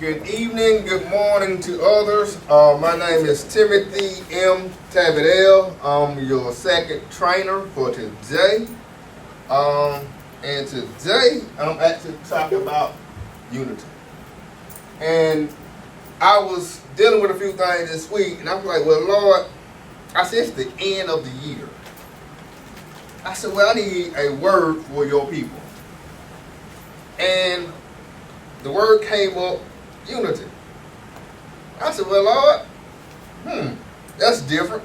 Good evening, good morning to others. My name is Timothy M. Tabitell. I'm your second trainer for today. And today I'm actually talking about unity. And I was dealing with a few things this week, and I was like, well, Lord, I said, it's the end of the year. I said, well, I need a word for your people. And the word came up, unity. I said, well, Lord, that's different.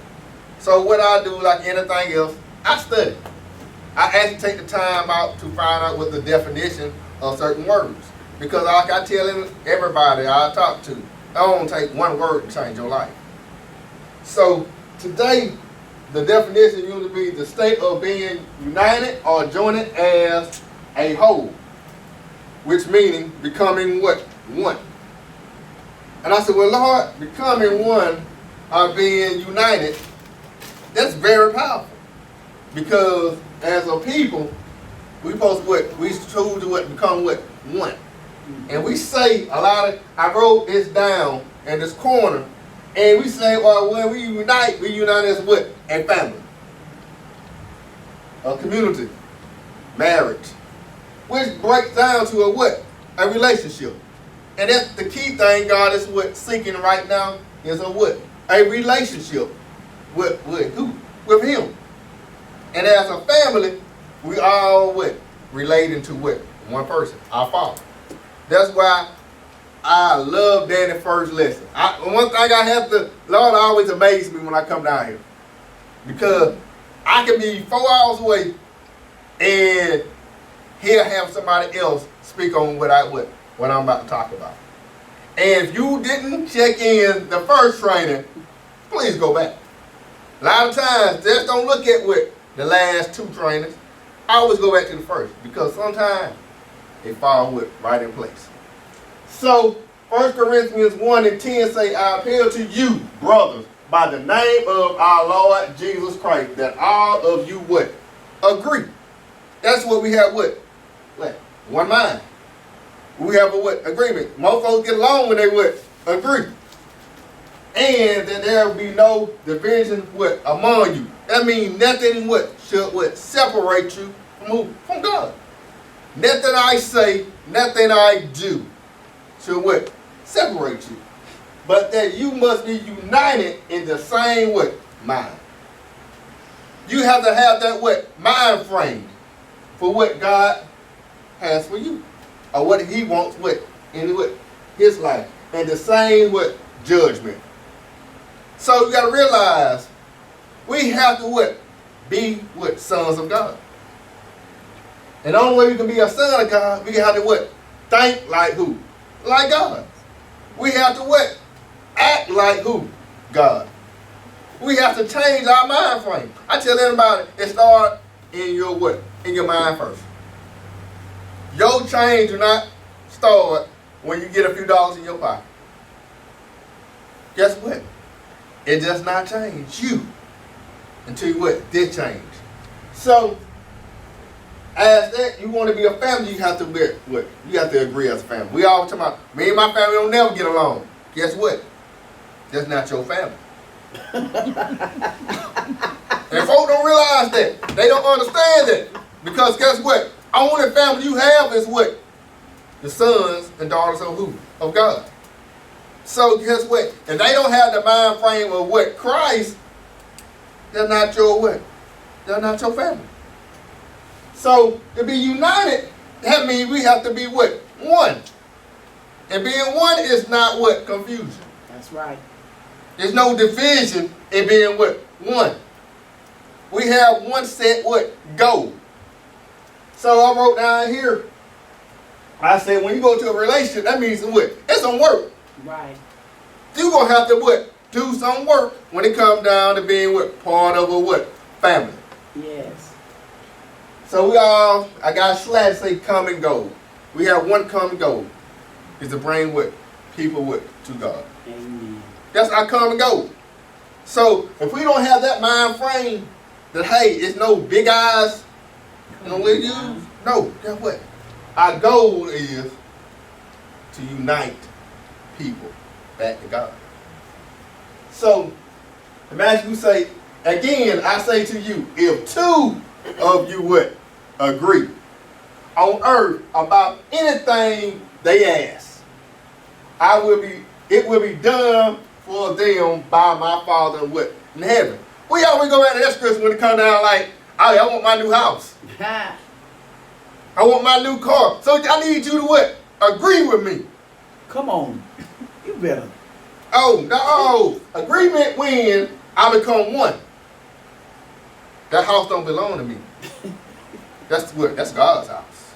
So what I do, like anything else, I study. I actually take the time out to find out what the definition of certain words. Because like I tell everybody I talk to, I don't take one word to change your life. So today, the definition of unity means the state of being united or joined as a whole, which meaning becoming what? One. And I said, well, Lord, becoming one or being united, that's very powerful. Because as a people, we supposed to what? We choose to what? Become what? One. And we say a lot of, I wrote this down in this corner, and we say, well, when we unite as what? A family. A community. Marriage. Which breaks down to a what? A relationship. And that's the key thing God is what seeking right now is a what? A relationship with who? With Him. And as a family, we all what? Relating to what? One person, our Father. That's why I love Danny's first lesson. One thing I have to, Lord always amazes me when I come down here. Because I can be 4 hours away and he'll have somebody else speak on what I'm about to talk about. And if you didn't check in the first training, please go back. A lot of times, just don't look at what the last two trainings. I always go back to the first because sometimes they fall right in place. So, 1 Corinthians 1:10 say, I appeal to you, brothers, by the name of our Lord Jesus Christ, that all of you what? Agree. That's what we have what? One mind. We have a what? Agreement. Most folks get along when they what? Agree. And that there will be no division what? Among you. That means nothing what? Should what? Separate you from who? From God. Nothing I say, nothing I do should what? Separate you. But that you must be united in the same what? Mind. You have to have that what? Mind frame for what God has for you. Or what He wants what? In what? His life. And the same what? Judgment. So you got to realize we have to what? Be what? Sons of God. And the only way we can be a son of God, we have to what? Think like who? Like God. We have to what? Act like who? God. We have to change our mind frame. I tell everybody, it starts in your what? In your mind first. Your change do not start when you get a few dollars in your pocket. Guess what? It does not change you until you what? Did change. So, as that you want to be a family, you have to be what? You have to agree as a family. We always talk about, me and my family don't never get along. Guess what? That's not your family. And folks don't realize that. They don't understand that. Because guess what? Only family you have is what? The sons and daughters of who? Of God. So guess what? If they don't have the mind frame of what? Christ, they're not your what? They're not your family. So to be united, that means we have to be what? One. And being one is not what? Confusion. That's right. There's no division in being what? One. We have one set what? Goal. So I wrote down here, I said when you go to a relationship, that means what? It's some work. Right. You're going to have to what? Do some work when it comes down to being what? Part of a what? Family. Yes. So I got a slide to say common goal. We have one common goal. Is to bring what? People what? To God. Amen. That's our common goal. So if we don't have that mind frame that hey, it's no big eyes, with you, no, guess what? Our goal is to unite people back to God. So, imagine you say, again, I say to you, if two of you would agree on earth about anything they ask, it will be done for them by my Father in heaven. We always go back to that scripture when it comes down like, I want my new house. I want my new car. So I need you to what? Agree with me. Come on. You better. Oh, no. Agreement when I become one. That house don't belong to me. That's God's house.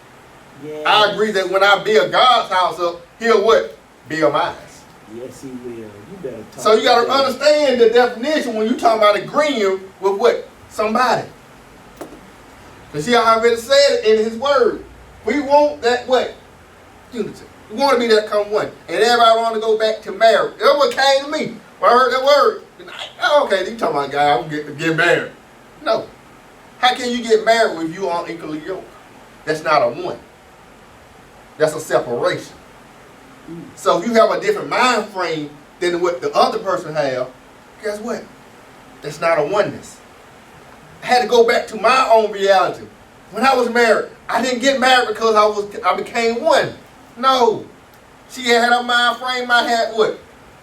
Yes. I agree that when I build God's house up, he'll what? Build mine. Yes, he will. You better talk. So you got to understand the definition when you talking about agreeing with what? Somebody. Because he already said it in his word. We want that what? Unity. We want to be that come one. And everybody want to go back to marriage. That's what came to me. When I heard that word, oh, okay, you talking about guy, I'm going to get married. No. How can you get married if you aren't equally yoked? That's not a one. That's a separation. So if you have a different mind frame than what the other person have, guess what? That's not a oneness. I had to go back to my own reality. When I was married, I didn't get married because I became one. No. She had a mind frame, I had what?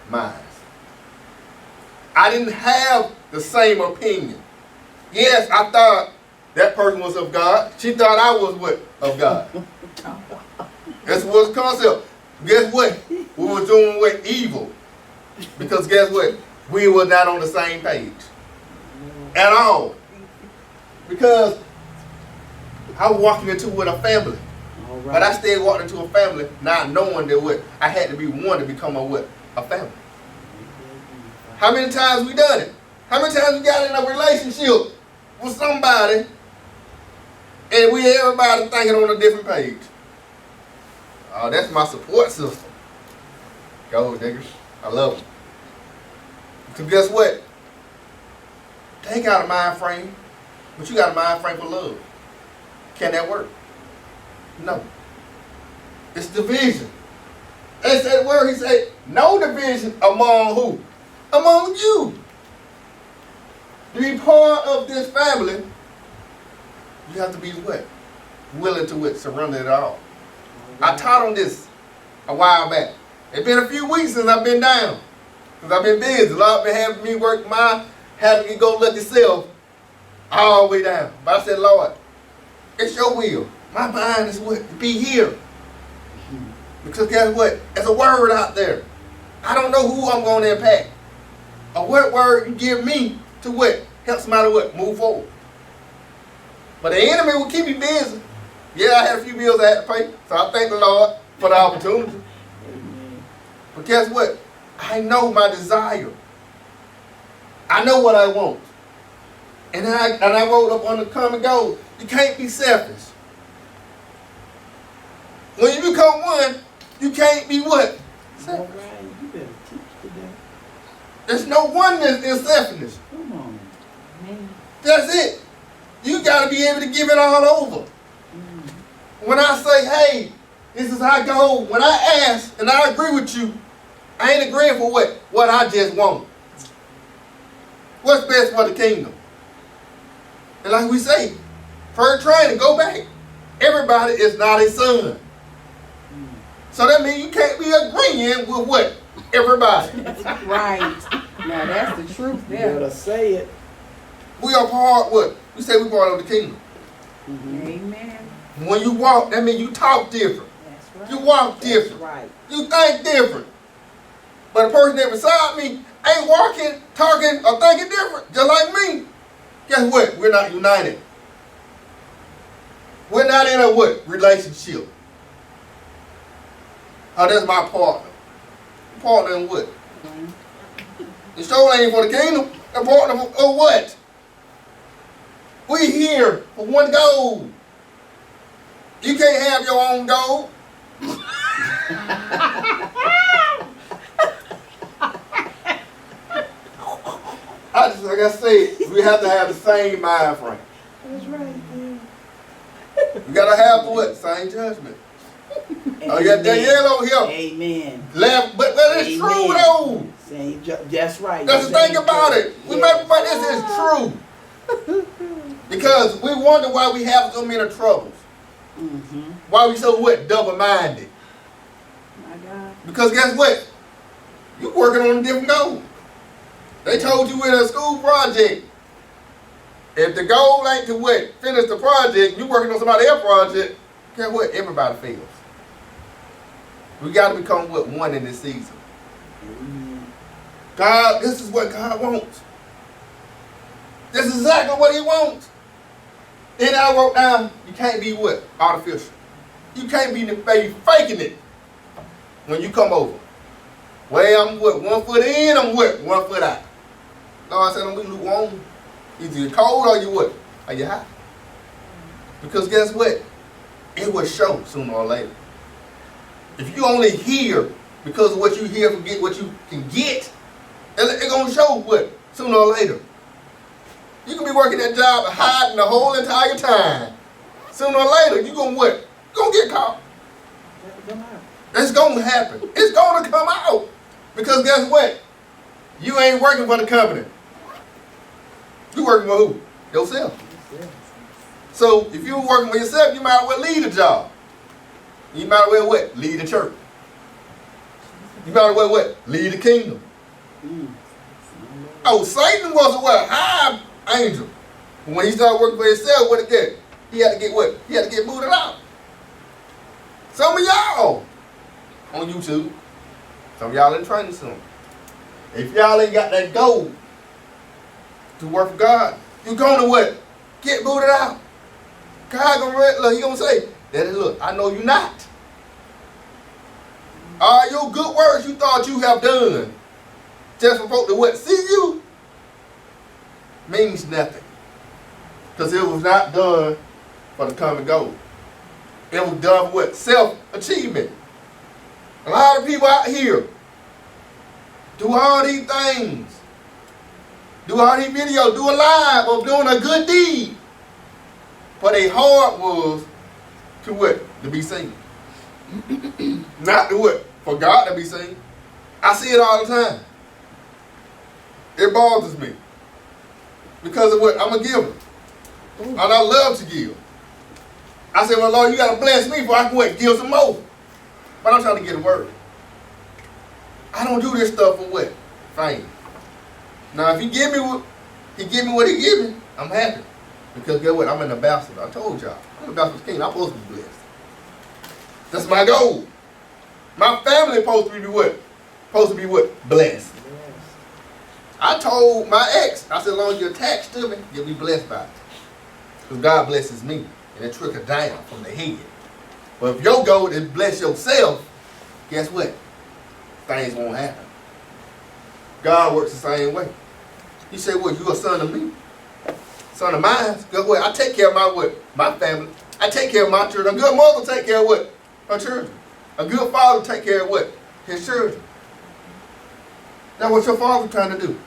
Mine. I didn't have the same opinion. Yes, I thought that person was of God. She thought I was what? Of God. That's what's the concept. Guess what? We were doing what? Evil. Because guess what? We were not on the same page. At all. Because I was walking into with a family. All right. But I still walked into a family not knowing that what? I had to be one to become a family. How many times we done it? How many times we got in a relationship with somebody and everybody thinking on a different page? Oh, that's my support system. Go, niggas. I love them. Because guess what? They got a mind frame, but you got a mind frame for love. Can that work? No. It's division. They said the word, he said, no division among who? Among you. To be part of this family, you have to be what? Willing to what? Surrender it all. I taught on this a while back. It's been a few weeks since I've been down. Because I've been busy. A lot been having me work having me go look yourself all the way down. But I said, Lord, it's your will. My mind is what? To be here. Because guess what? There's a word out there. I don't know who I'm going to impact. Or what word you give me to what? Help somebody what? Move forward. But the enemy will keep you busy. Yeah, I had a few bills I had to pay. So I thank the Lord for the opportunity. Amen. But guess what? I know my desire. I know what I want. And I wrote up on the common goal. You can't be selfish. When you become one, you can't be what? All right. You better teach today. There's no oneness in selfishness. Come on. Man. That's it. You got to be able to give it all over. When I say, hey, this is how I go, when I ask and I agree with you, I ain't agreeing for what? What I just want. What's best for the kingdom? And like we say, for training, go back. Everybody is not a son. So that means you can't be agreeing with what? Everybody. Right. Now that's the truth You there. better say it. We are part what? We say we part of the kingdom. Amen. When you walk, that means you talk different. That's right. You walk different. That's right. You think different. But the person that beside me ain't walking, talking, or thinking different, just like me. Guess what? We're not united. We're not in a what? Relationship. Oh, that's my partner. Partner in what? The show ain't for the kingdom. The partner for what? We here for one goal. You can't have your own goal. Like I said, we have to have the same mind frame. That's right. Yeah. We gotta have the what? Same judgment. Oh, yeah, Danielle over here. Amen. Laugh, but it's true Amen. though. That's right. That's the thing about it. We might, but this is true. Because we wonder why we have so many troubles. Mm-hmm. Why we so what? Double-minded. My God. Because guess what? You working on a different goal. They told you in a school project, if the goal ain't to what? Finish the project, you working on somebody else's project, guess what? Everybody fails. We got to become what? One in this season. God, this is what God wants. This is exactly what he wants. Then I wrote down, you can't be what? Artificial. You can't be faking it when you come over. Well, I'm what? 1 foot in, I'm what? 1 foot out. Lord said, I'm lukewarm. Either you're cold or you what? Are you hot? Because guess what? It will show sooner or later. If you only hear because of what you hear, forget what you can get, it's going to show what? Sooner or later. You can be working that job hiding the whole entire time. Sooner or later, you're going to what? You're going to get caught. It's going to happen. It's going to come out. Because guess what? You ain't working for the company. You working for who? Yourself. So if you're working for yourself, you might as well lead a job. You might as well what? Lead the church. You might as well what? Lead the kingdom. Oh, Satan was a what? High angel. When he started working for himself, what it did? He had to get what? He had to get booted out. Some of y'all on YouTube. Some of y'all in training soon. If y'all ain't got that goal to work for God, you're going to what? Get booted out. God gonna look, he gonna say, Daddy, look, I know you're not. All your good works you thought you have done just for folk to what? See you means nothing. Because it was not done for the common goal. It was done for what? Self-achievement. A lot of people out here do all these things. Do all these videos, do a live of doing a good deed. But their heart was to what? To be seen. Not to what? For God to be seen. I see it all the time. It bothers me. Because of what? I'm a giver. And I love to give. I said, well, Lord, you got to bless me before I can what? Give some more. But I'm trying to get a word. I don't do this stuff for what? Fame. Now, if he give me what he give me, I'm happy. Because guess what? I'm an ambassador. I told y'all. I'm an ambassador king. I'm supposed to be blessed. That's my goal. My family supposed to be what? Supposed to be what? Blessed. I told my ex, I said, as long as you're attached to me, you'll be blessed by it. Because God blesses me. And it trickles down from the head. But if your goal is bless yourself, guess what? Things won't happen. God works the same way. He said, well, you're a son of me. Son of mine. Guess what? I take care of my what? My family. I take care of my children. A good mother take care of what? Her children. A good father take care of what? His children. That's what your father trying to do.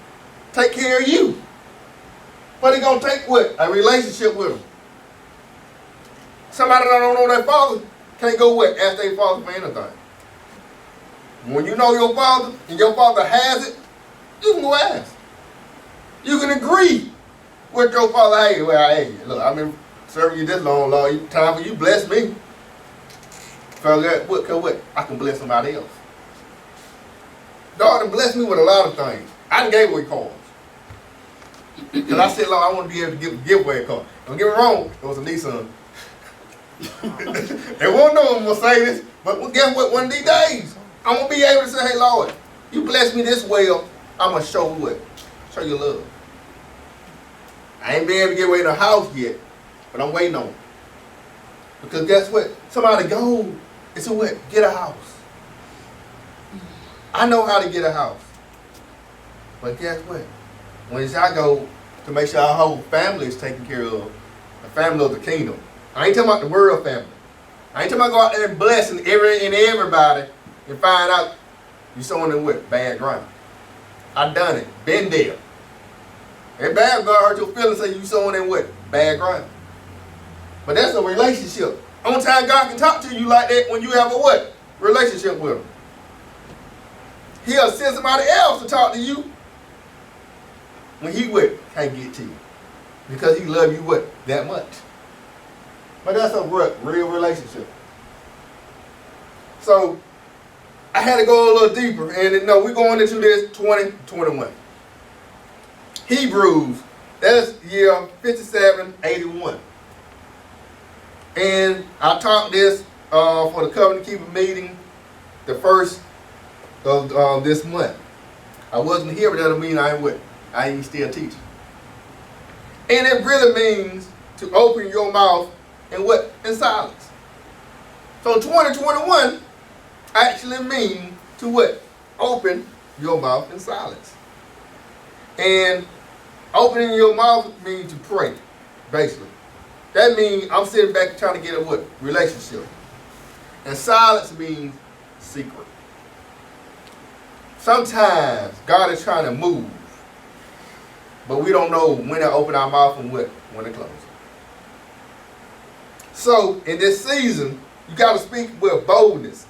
Take care of you. But he gonna take what? A relationship with them. Somebody that don't know their father can't go what? Ask their father for anything. When you know your father and your father has it, you can go ask. You can agree with your father. Hey, well, hey, look, I've been serving you this long, Lord. Time for you bless me. So what? I can bless somebody else. God done blessed me with a lot of things. I done gave away cars. Because I said, Lord, I want to be able to give a giveaway car. Don't get me wrong, it was a Nissan. They won't know I'm going to say this, but guess what? One of these days, I'm going to be able to say, hey, Lord, you bless me this well, I'm going to show what? Show you love. I ain't been able to get away in a house yet, but I'm waiting on it. Because guess what? Somebody goal is to what? Get a house. I know how to get a house. But guess what? When it's our goal to make sure our whole family is taken care of, the family of the kingdom. I ain't talking about the world family. I ain't talking about go out there and blessing everybody and find out you're sowing in what? Bad ground. I done it. Been there. That bad God hurt your feelings, say you sowing in what? Bad ground. But that's a relationship. Only time God can talk to you like that when you have a what? Relationship with him. He'll send somebody else to talk to you when he what? Can't get to you. Because he love you what? That much. But that's a real relationship. So I had to go a little deeper, and no, we're going into this 2021. Hebrews, that's year 5781. And I taught this for the covenant keeping meeting the first of this month. I wasn't here, but that doesn't mean I ain't still teaching. And it really means to open your mouth in what? In silence. So 2021 actually means to what? Open your mouth in silence. And opening your mouth means to pray, basically. That means I'm sitting back trying to get a what? Relationship. And silence means secret. Sometimes God is trying to move, but we don't know when to open our mouth and when to close. So in this season, you got to speak with boldness.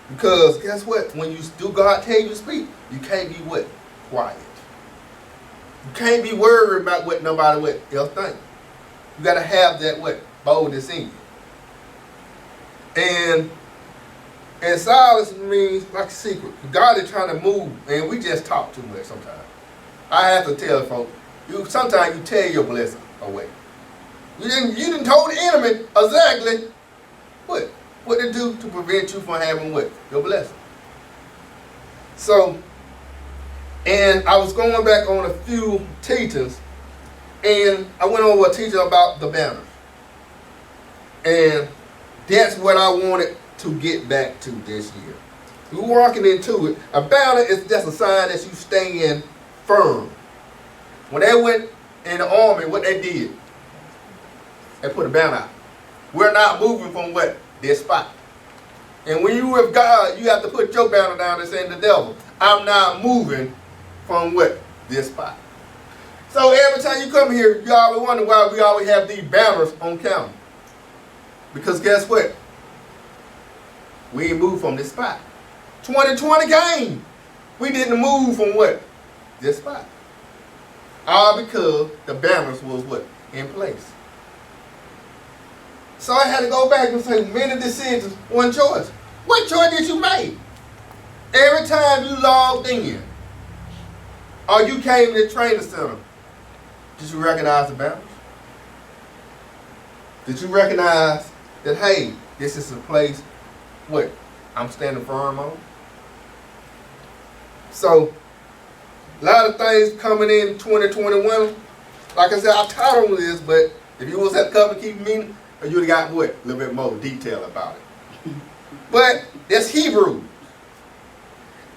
Because guess what? When you do God tell you to speak, you can't be what? Quiet. You can't be worried about what nobody else thinks. You got to have that what? Boldness in you. And silence means like a secret. God is trying to move, and we just talk too much sometimes. I have to tell folks, sometimes you tear your blessing away. You didn't told the enemy exactly what to do to prevent you from having what? Your blessing. So, and I was going back on a few teachings, and I went over a teaching about the banners. And that's what I wanted to get back to this year. We're walking into it. A banner is just a sign that you stand firm. When they went in the army, what they did, they put a banner out. We're not moving from what? This spot. And when you with God, you have to put your banner down and say to the devil, I'm not moving from what? This spot. So every time you come here, you always wonder why we always have these banners on counter. Because guess what? We ain't moved from this spot. 2020 came. We didn't move from what? This spot. All because the banners was what? In place. So I had to go back and say, many decisions, one choice. What choice did you make? Every time you logged in, or you came to the training center, did you recognize the banners? Did you recognize that, hey, this is a place, what, I'm standing firm on? So, a lot of things coming in 2021. Like I said, I taught on this, but if you was at covenant keeping meeting, you would have got what? A little bit more detail about it. But that's Hebrew.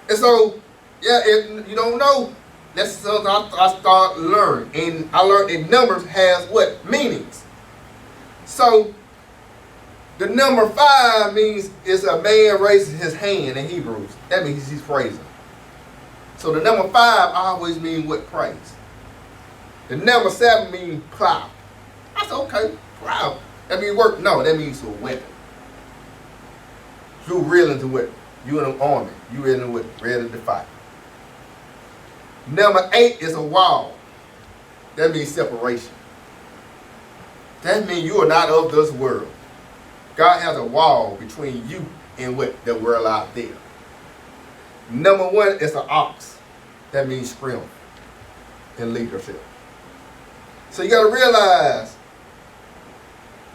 And so, yeah, if you don't know, that's something I start learning. And I learned that numbers has what? Meanings. So, the number 5 means it's a man raises his hand in Hebrews. That means he's praising. So the number 5 always means what? Praise. The number 7 means plow. I said, okay, plow. That means work. No, that means a weapon. You really into what? You in an army. You in what? Ready to fight. Number 8 is a wall. That means separation. That means you are not of this world. God has a wall between you and what? The world out there. Number 1 is an ox. That means strength and leadership. So you got to realize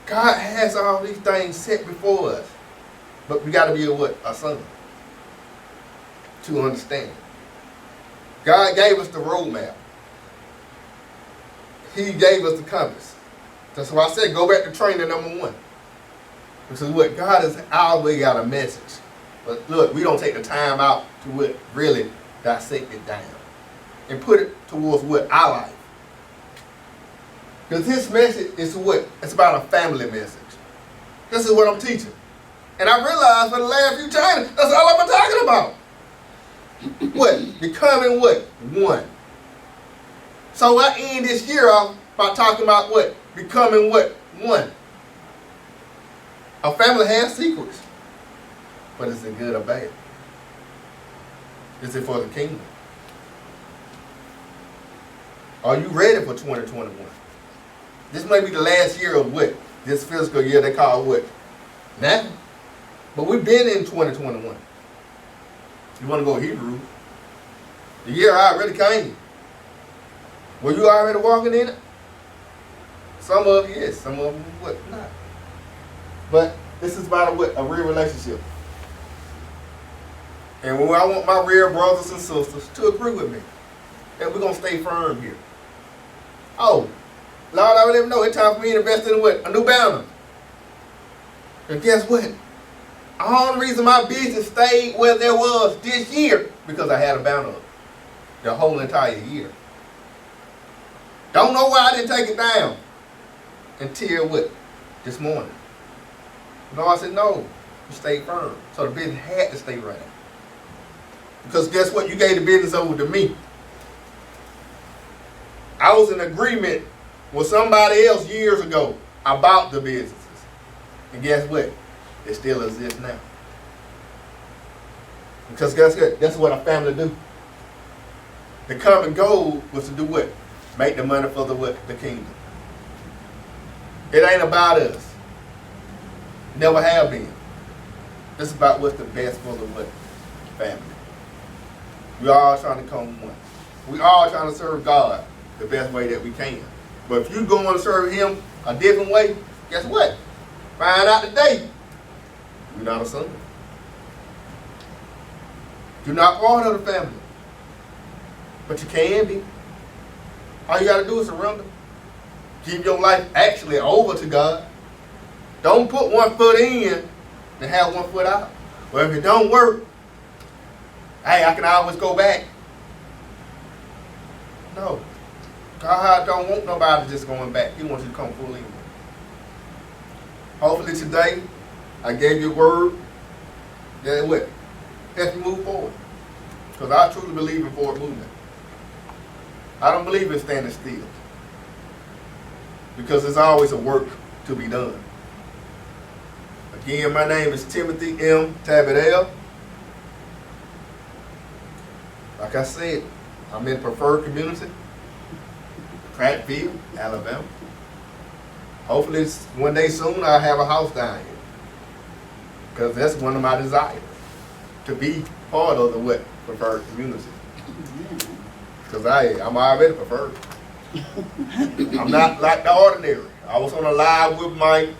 God has all these things set before us. But we got to be a son to understand. God gave us the roadmap. He gave us the compass. That's why I said go back to training number 1. Which is what? God has always got a message. But look, we don't take the time out to what? Really dissect it down. And put it towards what? Our life. Because this message is what? It's about a family message. This is what I'm teaching. And I realized for the last few times, that's all I've been talking about. What? Becoming what? One. So I end this year off by talking about what? Becoming what? One. A family has secrets. But is it good or bad? Is it for the kingdom? Are you ready for 2021? This may be the last year of what? This fiscal year they call what? Nothing. But we've been in 2021. You want to go Hebrews? The year already came. Were you already walking in it? Some of you, yes. Some of them, what? Not. But this is about a real relationship. And I want my real brothers and sisters to agree with me that we're going to stay firm here. Oh, Lord, I let them know it's time for me to invest in what? A new banner. And guess what? The only reason my business stayed where there was this year because I had a banner up the whole entire year. Don't know why I didn't take it down until what? This morning. No, I said no. You stayed firm. So the business had to stay right. Because guess what? You gave the business over to me. I was in agreement with somebody else years ago about the businesses. And guess what? It still exists now. Because guess what? That's what a family do. The common goal was to do what? Make the money for the what? The kingdom. It ain't about us. Never have been. It's about what's the best for the what? Family. We all trying to come one. We all trying to serve God the best way that we can. But if you going to serve Him a different way, guess what? Find out today. You're not a son. You're not part of the family. But you can be. All you got to do is surrender. Give your life actually over to God. Don't put one foot in and have one foot out. Well, if it don't work, hey, I can always go back. No. God don't want nobody just going back. He wants you to come fully in. Hopefully today, I gave you a word that what? Help you move forward. Because I truly believe in forward movement. I don't believe in standing still. Because there's always a work to be done. Again, my name is Timothy M. Tabitell. Like I said, I'm in preferred community, Prattville, Alabama. Hopefully one day soon I'll have a house down here. Because that's one of my desires. To be part of the what? Preferred community. Because I'm already preferred. I'm not like the ordinary. I was on a live with my,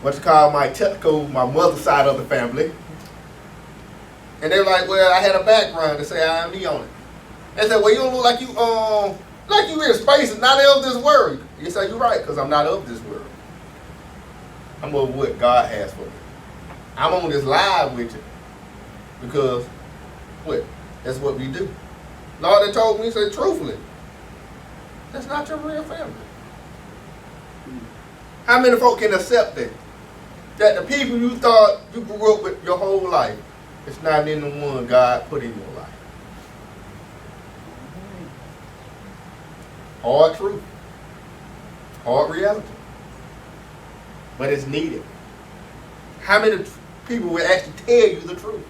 my mother's side of the family. And they're like, well, I had a background to say I am me on it. They said, well, you don't look like you in space and not of this world. You say, you're right, because I'm not of this world. I'm of what God has for me. I'm on this live with you. Because, what? That's what we do. Lord, they told me, said, truthfully, that's not your real family. How many folk can accept that? That the people you thought you grew up with your whole life, it's not in the one God put in your life. Hard truth. Hard reality. But it's needed. How many people will actually tell you the truth?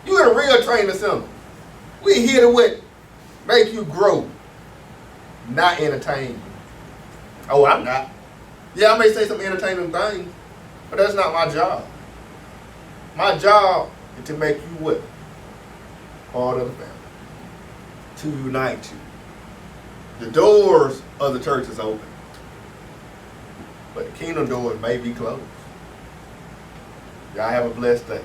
You're in a real training center. We're here to what? Make you grow. Not entertain you. Oh, I'm not. Yeah, I may say some entertaining things, but that's not my job. My job is to make you what? Part of the family. To unite you. The doors of the church is open. But the kingdom doors may be closed. Y'all have a blessed day.